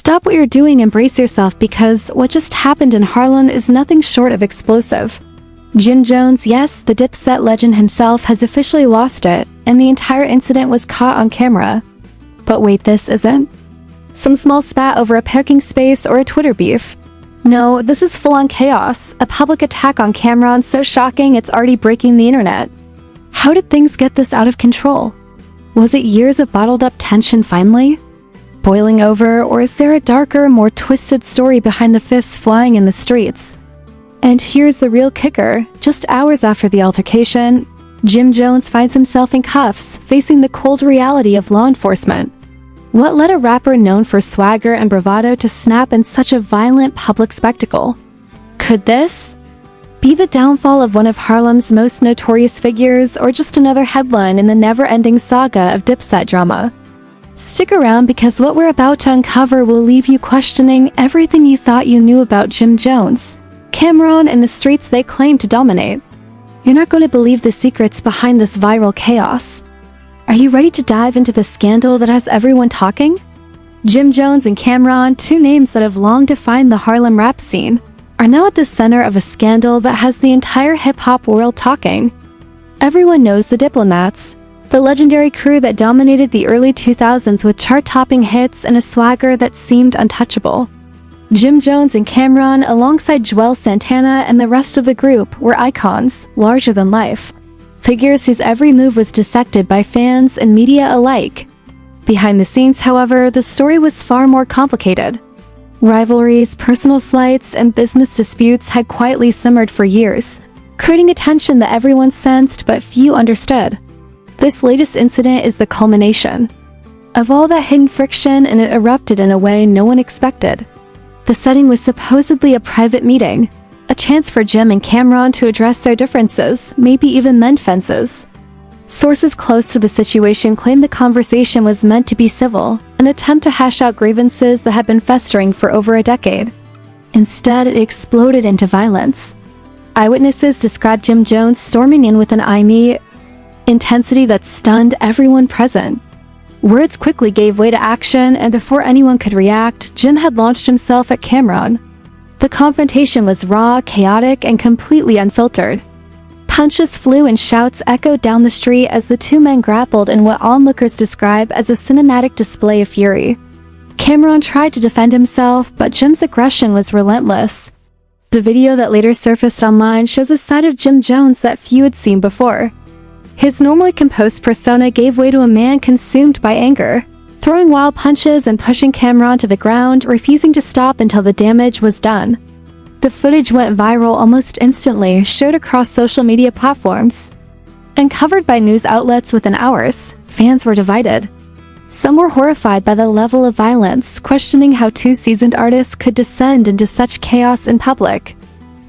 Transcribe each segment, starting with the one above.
Stop what you're doing and brace yourself, because what just happened in Harlem is nothing short of explosive. Jim Jones, yes, the Dipset legend himself, has officially lost it, and the entire incident was caught on camera. But wait, this isn't some small spat over a parking space or a Twitter beef. No, this is full-on chaos, a public attack on Camron so shocking it's already breaking the internet. How did things get this out of control? Was it years of bottled-up tension finally boiling over, or is there a darker, more twisted story behind the fists flying in the streets? And here's the real kicker. Just hours after the altercation, Jim Jones finds himself in cuffs, facing the cold reality of law enforcement. What led a rapper known for swagger and bravado to snap in such a violent public spectacle? Could this be the downfall of one of Harlem's most notorious figures, or just another headline in the never-ending saga of Dipset drama? Stick around, because what we're about to uncover will leave you questioning everything you thought you knew about Jim Jones, Camron, and the streets they claim to dominate. You're not going to believe the secrets behind this viral chaos. Are you ready to dive into the scandal that has everyone talking? Jim Jones and Camron, two names that have long defined the Harlem rap scene, are now at the center of a scandal that has the entire hip-hop world talking. Everyone knows the Diplomats, the legendary crew that dominated the early 2000s with chart-topping hits and a swagger that seemed untouchable. Jim Jones and Camron, alongside Joel Santana and the rest of the group, were icons, larger than life. Figures whose every move was dissected by fans and media alike. Behind the scenes, however, the story was far more complicated. Rivalries, personal slights, and business disputes had quietly simmered for years, creating a tension that everyone sensed but few understood. This latest incident is the culmination of all that hidden friction, and it erupted in a way no one expected. The setting was supposedly a private meeting, a chance for Jim and Camron to address their differences, maybe even mend fences. Sources close to the situation claim the conversation was meant to be civil, an attempt to hash out grievances that had been festering for over a decade. Instead, it exploded into violence. Eyewitnesses described Jim Jones storming in with an intensity that stunned everyone present. Words quickly gave way to action, and before anyone could react, Jim had launched himself at Camron. The confrontation was raw, chaotic, and completely unfiltered. Punches flew and shouts echoed down the street as the two men grappled in what onlookers describe as a cinematic display of fury. Camron tried to defend himself, but Jim's aggression was relentless. The video that later surfaced online shows a side of Jim Jones that few had seen before. His normally composed persona gave way to a man consumed by anger, throwing wild punches and pushing Camron to the ground, refusing to stop until the damage was done. The footage went viral almost instantly, shared across social media platforms, and covered by news outlets within hours. Fans were divided. Some were horrified by the level of violence, questioning how two seasoned artists could descend into such chaos in public.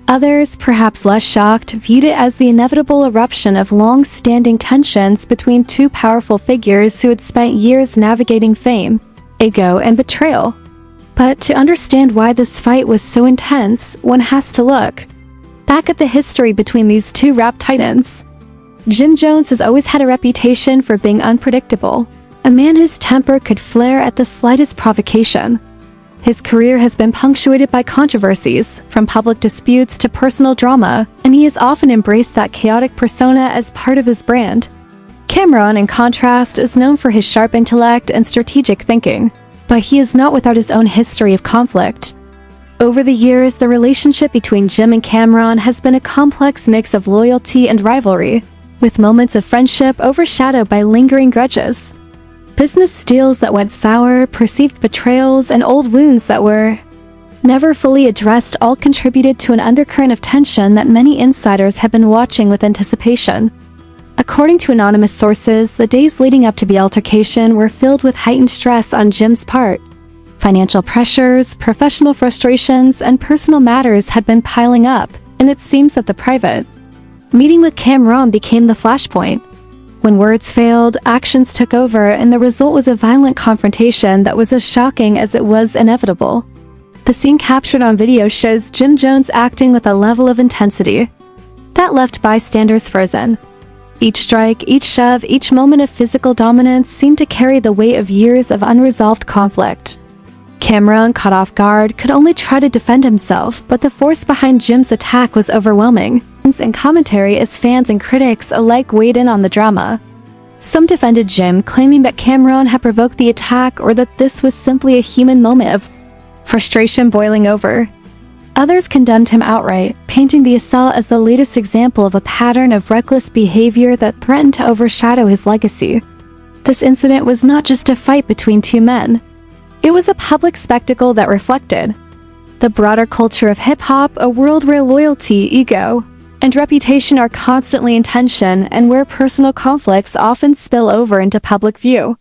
Others, perhaps less shocked, viewed it as the inevitable eruption of long-standing tensions between two powerful figures who had spent years navigating fame, ego, and betrayal. But to understand why this fight was so intense, one has to look back at the history between these two rap titans. Jim Jones has always had a reputation for being unpredictable, a man whose temper could flare at the slightest provocation. His career has been punctuated by controversies, from public disputes to personal drama, and he has often embraced that chaotic persona as part of his brand. Camron, in contrast, is known for his sharp intellect and strategic thinking, but he is not without his own history of conflict. Over the years, the relationship between Jim and Camron has been a complex mix of loyalty and rivalry, with moments of friendship overshadowed by lingering grudges. Business deals that went sour, perceived betrayals, and old wounds that were never fully addressed all contributed to an undercurrent of tension that many insiders have been watching with anticipation. According to anonymous sources, the days leading up to the altercation were filled with heightened stress on Jim's part. Financial pressures, professional frustrations, and personal matters had been piling up, and it seems that the private meeting with Camron became the flashpoint. When words failed, actions took over, and the result was a violent confrontation that was as shocking as it was inevitable. The scene captured on video shows Jim Jones acting with a level of intensity that left bystanders frozen. Each strike, each shove, each moment of physical dominance seemed to carry the weight of years of unresolved conflict. Camron, caught off guard, could only try to defend himself, but the force behind Jim's attack was overwhelming. And commentary as fans and critics alike weighed in on the drama. Some defended Jim, claiming that Camron had provoked the attack or that this was simply a human moment of frustration boiling over. Others condemned him outright, painting the assault as the latest example of a pattern of reckless behavior that threatened to overshadow his legacy. This incident was not just a fight between two men. It was a public spectacle that reflected the broader culture of hip-hop, a world where loyalty, ego, and reputation are constantly in tension and where personal conflicts often spill over into public view.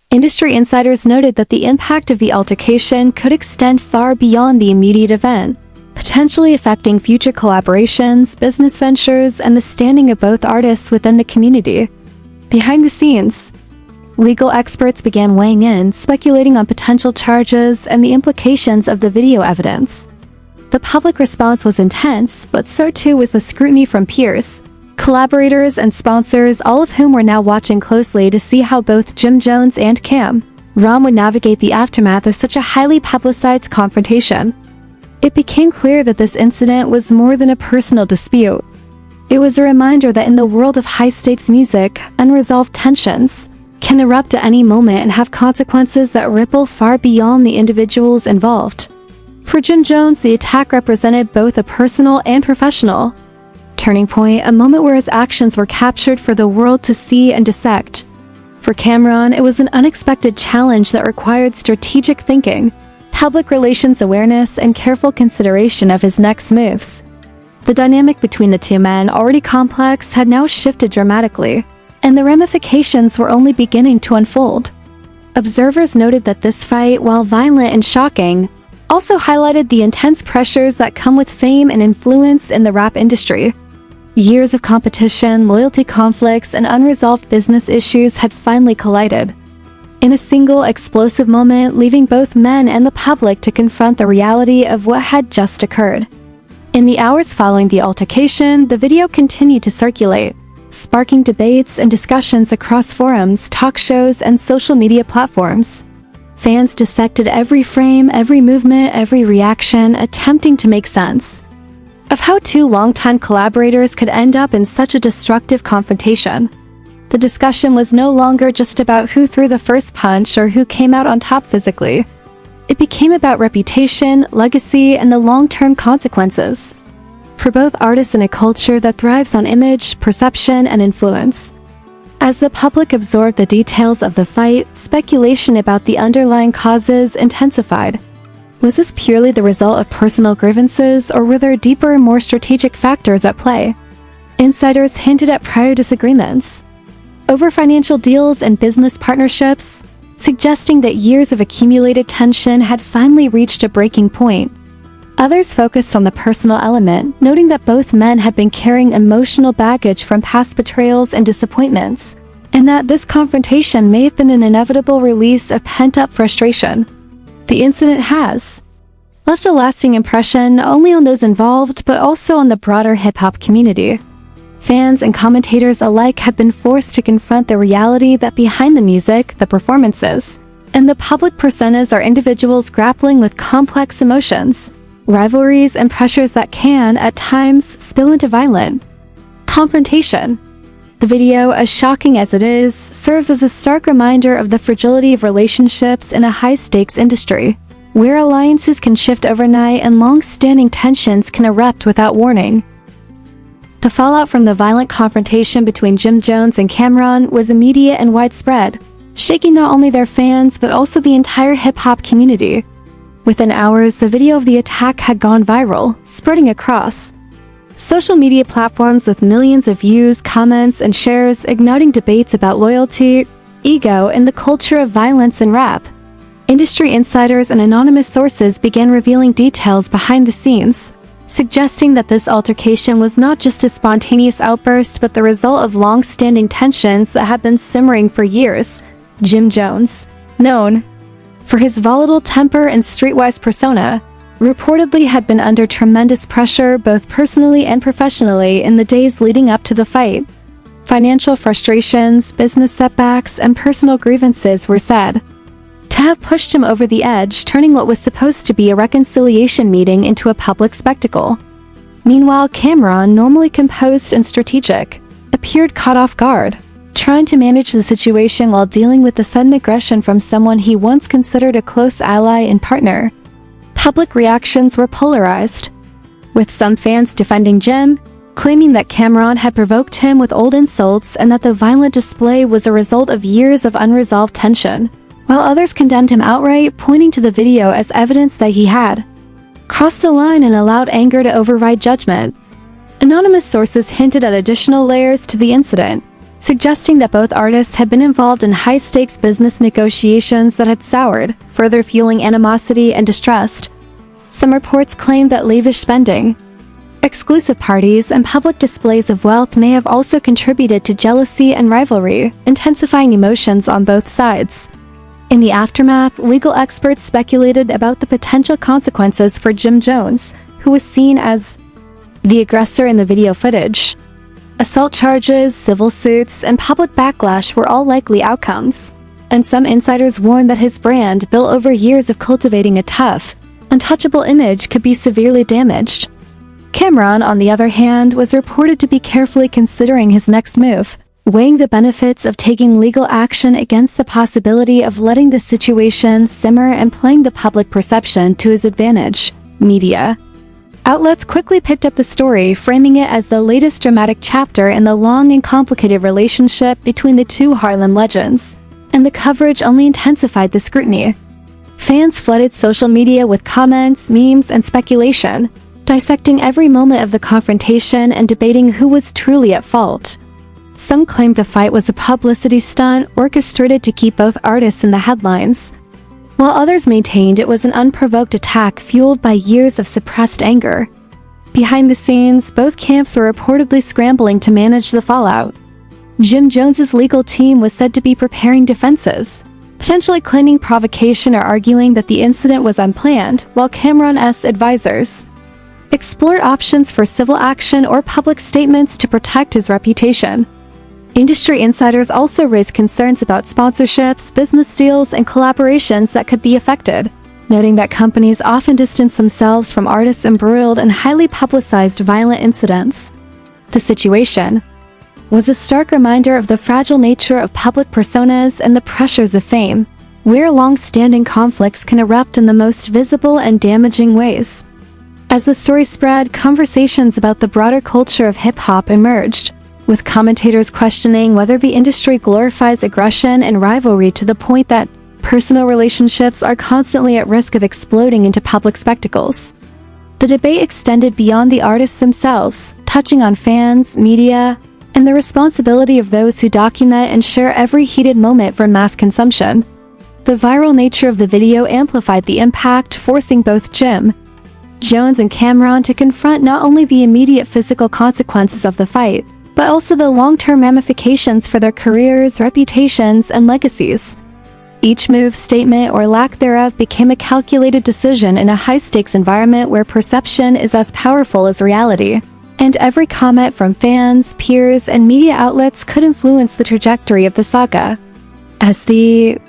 Industry insiders noted that the impact of the altercation could extend far beyond the immediate event, potentially affecting future collaborations, business ventures, and the standing of both artists within the community. Behind the scenes, legal experts began weighing in, speculating on potential charges and the implications of the video evidence. The public response was intense, but so too was the scrutiny from peers, collaborators, and sponsors, all of whom were now watching closely to see how both Jim Jones and Camron would navigate the aftermath of such a highly publicized confrontation. It became clear that this incident was more than a personal dispute. It was a reminder that in the world of high-stakes music, unresolved tensions can erupt at any moment and have consequences that ripple far beyond the individuals involved. For Jim Jones, the attack represented both a personal and professional turning point, a moment where his actions were captured for the world to see and dissect. For Camron, it was an unexpected challenge that required strategic thinking, public relations awareness, and careful consideration of his next moves. The dynamic between the two men, already complex, had now shifted dramatically, and the ramifications were only beginning to unfold. Observers noted that this fight, while violent and shocking, also highlighted the intense pressures that come with fame and influence in the rap industry. Years of competition, loyalty conflicts, and unresolved business issues had finally collided in a single explosive moment, leaving both men and the public to confront the reality of what had just occurred. In the hours following the altercation, the video continued to circulate, sparking debates and discussions across forums, talk shows, and social media platforms. Fans dissected every frame, every movement, every reaction, attempting to make sense of how two longtime collaborators could end up in such a destructive confrontation. The discussion was no longer just about who threw the first punch or who came out on top physically. It became about reputation, legacy, and the long-term consequences for both artists in a culture that thrives on image, perception, and influence. As the public absorbed the details of the fight, speculation about the underlying causes intensified. Was this purely the result of personal grievances, or were there deeper, more strategic factors at play? Insiders hinted at prior disagreements over financial deals and business partnerships, suggesting that years of accumulated tension had finally reached a breaking point. Others focused on the personal element, noting that both men had been carrying emotional baggage from past betrayals and disappointments, and that this confrontation may have been an inevitable release of pent-up frustration. The incident has left a lasting impression not only on those involved, but also on the broader hip-hop community. Fans and commentators alike have been forced to confront the reality that behind the music, the performances, and the public personas are individuals grappling with complex emotions, rivalries, and pressures that can, at times, spill into violent confrontation. The video, as shocking as it is, serves as a stark reminder of the fragility of relationships in a high-stakes industry, where alliances can shift overnight and long-standing tensions can erupt without warning. The fallout from the violent confrontation between Jim Jones and Camron was immediate and widespread, shaking not only their fans but also the entire hip-hop community. Within hours, the video of the attack had gone viral, spreading across social media platforms with millions of views, comments, and shares, igniting debates about loyalty, ego, and the culture of violence in rap. Industry insiders and anonymous sources began revealing details behind the scenes, suggesting that this altercation was not just a spontaneous outburst but the result of long-standing tensions that had been simmering for years. Jim Jones, known for his volatile temper and streetwise persona, reportedly had been under tremendous pressure both personally and professionally in the days leading up to the fight. Financial frustrations, business setbacks, and personal grievances were said to to have pushed him over the edge, turning what was supposed to be a reconciliation meeting into a public spectacle. Meanwhile, Camron, normally composed and strategic, appeared caught off guard, trying to manage the situation while dealing with the sudden aggression from someone he once considered a close ally and partner. Public reactions were polarized, with some fans defending Jim, claiming that Camron had provoked him with old insults and that the violent display was a result of years of unresolved tension, while others condemned him outright, pointing to the video as evidence that he had crossed a line and allowed anger to override judgment. Anonymous sources hinted at additional layers to the incident, suggesting that both artists had been involved in high-stakes business negotiations that had soured, further fueling animosity and distrust. Some reports claimed that lavish spending, exclusive parties, and public displays of wealth may have also contributed to jealousy and rivalry, intensifying emotions on both sides. In the aftermath, legal experts speculated about the potential consequences for Jim Jones, who was seen as the aggressor in the video footage. Assault charges, civil suits, and public backlash were all likely outcomes, and some insiders warned that his brand, built over years of cultivating a tough, untouchable image, could be severely damaged. Camron, on the other hand, was reported to be carefully considering his next move, weighing the benefits of taking legal action against the possibility of letting the situation simmer and playing the public perception to his advantage. Media outlets quickly picked up the story, framing it as the latest dramatic chapter in the long and complicated relationship between the two Harlem legends, and the coverage only intensified the scrutiny. Fans flooded social media with comments, memes, and speculation, dissecting every moment of the confrontation and debating who was truly at fault. Some claimed the fight was a publicity stunt orchestrated to keep both artists in the headlines, while others maintained it was an unprovoked attack fueled by years of suppressed anger. Behind the scenes, both camps were reportedly scrambling to manage the fallout. Jim Jones's legal team was said to be preparing defenses, potentially claiming provocation or arguing that the incident was unplanned, while Camron's advisors explored options for civil action or public statements to protect his reputation. Industry insiders also raised concerns about sponsorships, business deals, and collaborations that could be affected, noting that companies often distance themselves from artists embroiled in highly publicized violent incidents. The situation was a stark reminder of the fragile nature of public personas and the pressures of fame, where long-standing conflicts can erupt in the most visible and damaging ways. As the story spread, conversations about the broader culture of hip-hop emerged, with commentators questioning whether the industry glorifies aggression and rivalry to the point that personal relationships are constantly at risk of exploding into public spectacles. The debate extended beyond the artists themselves, touching on fans, media, and the responsibility of those who document and share every heated moment for mass consumption. The viral nature of the video amplified the impact, forcing both Jim Jones and Camron to confront not only the immediate physical consequences of the fight, but also the long-term ramifications for their careers, reputations, and legacies. Each move, statement, or lack thereof became a calculated decision in a high-stakes environment where perception is as powerful as reality, and every comment from fans, peers, and media outlets could influence the trajectory of the saga. As the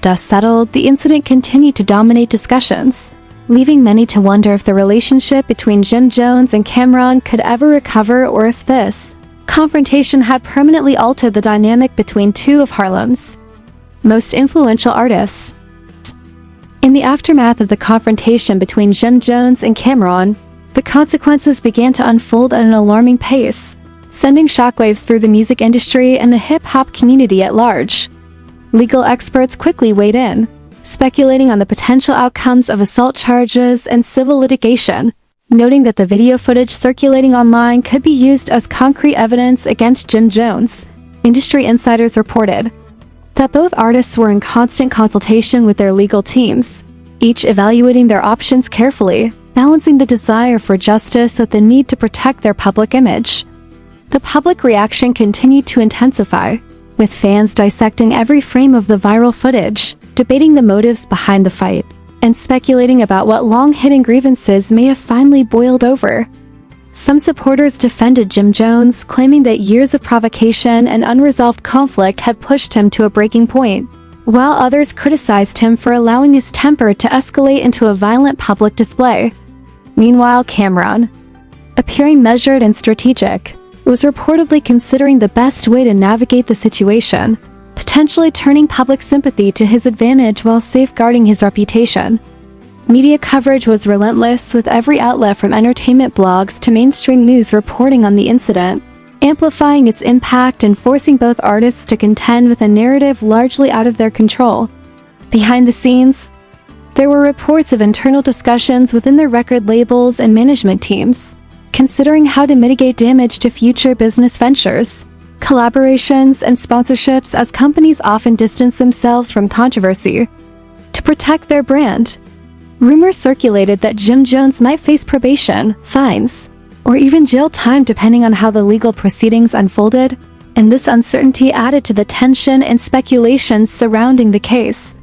dust settled, the incident continued to dominate discussions, leaving many to wonder if the relationship between Jim Jones and Camron could ever recover, or if this confrontation had permanently altered the dynamic between two of Harlem's most influential artists. In the aftermath of the confrontation between Jim Jones and Camron, the consequences began to unfold at an alarming pace, sending shockwaves through the music industry and the hip-hop community at large. Legal experts quickly weighed in, speculating on the potential outcomes of assault charges and civil litigation, noting that the video footage circulating online could be used as concrete evidence against Jim Jones. Industry insiders reported that both artists were in constant consultation with their legal teams, each evaluating their options carefully, balancing the desire for justice with the need to protect their public image. The public reaction continued to intensify, with fans dissecting every frame of the viral footage, debating the motives behind the fight, and speculating about what long-hidden grievances may have finally boiled over. Some supporters defended Jim Jones, claiming that years of provocation and unresolved conflict had pushed him to a breaking point, while others criticized him for allowing his temper to escalate into a violent public display. Meanwhile, Camron, appearing measured and strategic, was reportedly considering the best way to navigate the situation, potentially turning public sympathy to his advantage while safeguarding his reputation. Media coverage was relentless, with every outlet from entertainment blogs to mainstream news reporting on the incident, amplifying its impact and forcing both artists to contend with a narrative largely out of their control. Behind the scenes, there were reports of internal discussions within the record labels and management teams, considering how to mitigate damage to future business ventures, collaborations, and sponsorships, as companies often distance themselves from controversy to protect their brand. Rumors circulated that Jim Jones might face probation, fines, or even jail time depending on how the legal proceedings unfolded, and this uncertainty added to the tension and speculations surrounding the case.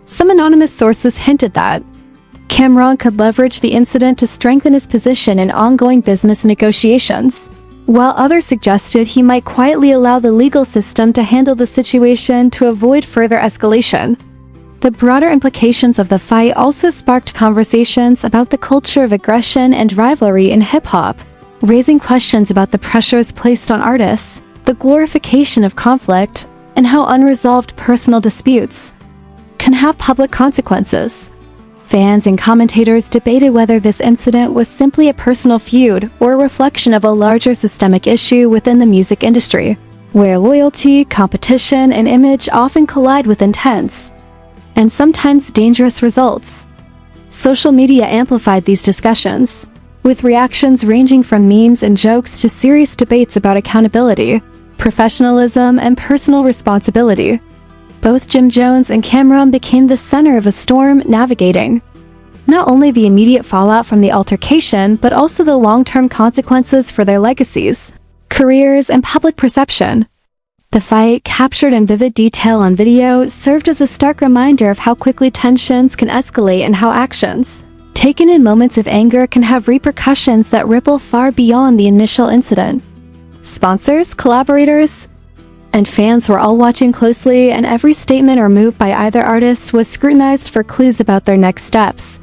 Some anonymous sources hinted that Camron could leverage the incident to strengthen his position in ongoing business negotiations, while others suggested he might quietly allow the legal system to handle the situation to avoid further escalation. The broader implications of the fight also sparked conversations about the culture of aggression and rivalry in hip-hop, raising questions about the pressures placed on artists, the glorification of conflict, and how unresolved personal disputes can have public consequences. Fans and commentators debated whether this incident was simply a personal feud or a reflection of a larger systemic issue within the music industry, where loyalty, competition, and image often collide with intense and sometimes dangerous results. Social media amplified these discussions, with reactions ranging from memes and jokes to serious debates about accountability, professionalism, and personal responsibility. Both Jim Jones and Camron became the center of a storm, navigating not only the immediate fallout from the altercation, but also the long-term consequences for their legacies, careers, and public perception. The fight, captured in vivid detail on video, served as a stark reminder of how quickly tensions can escalate and how actions taken in moments of anger can have repercussions that ripple far beyond the initial incident. Sponsors, collaborators, and fans were all watching closely, and every statement or move by either artist was scrutinized for clues about their next steps.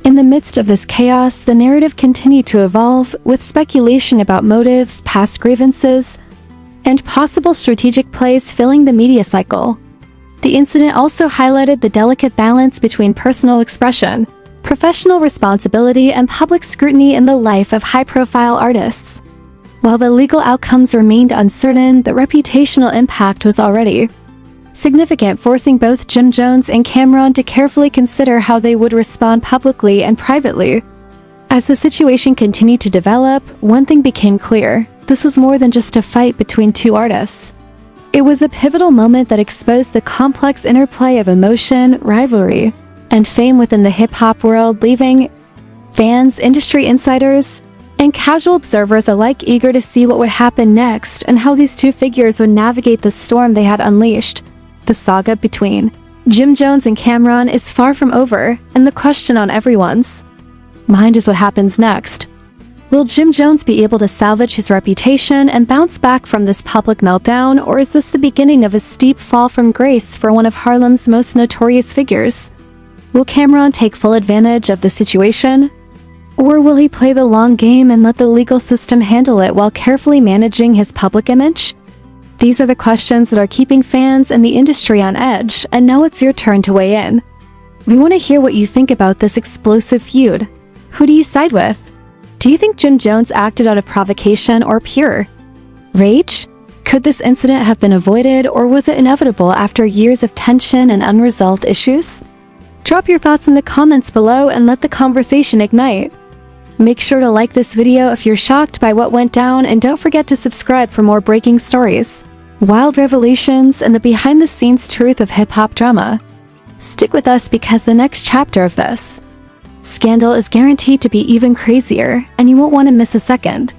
In the midst of this chaos, the narrative continued to evolve, with speculation about motives, past grievances, and possible strategic plays filling the media cycle. The incident also highlighted the delicate balance between personal expression, professional responsibility, and public scrutiny in the life of high-profile artists. While the legal outcomes remained uncertain, the reputational impact was already significant, forcing both Jim Jones and Camron to carefully consider how they would respond publicly and privately. As the situation continued to develop, one thing became clear: this was more than just a fight between two artists. It was a pivotal moment that exposed the complex interplay of emotion, rivalry, and fame within the hip-hop world, leaving fans, industry insiders, and casual observers alike eager to see what would happen next and how these two figures would navigate the storm they had unleashed. The saga between Jim Jones and Camron is far from over, and the question on everyone's mind is what happens next. Will Jim Jones be able to salvage his reputation and bounce back from this public meltdown, or is this the beginning of a steep fall from grace for one of Harlem's most notorious figures? Will Camron take full advantage of the situation? Or will he play the long game and let the legal system handle it while carefully managing his public image? These are the questions that are keeping fans and the industry on edge, and now it's your turn to weigh in. We want to hear what you think about this explosive feud. Who do you side with? Do you think Jim Jones acted out of provocation or pure rage? Could this incident have been avoided, or was it inevitable after years of tension and unresolved issues? Drop your thoughts in the comments below and let the conversation ignite. Make sure to like this video if you're shocked by what went down, and don't forget to subscribe for more breaking stories, wild revelations, and the behind-the-scenes truth of hip-hop drama. Stick with us, because the next chapter of this scandal is guaranteed to be even crazier, and you won't want to miss a second.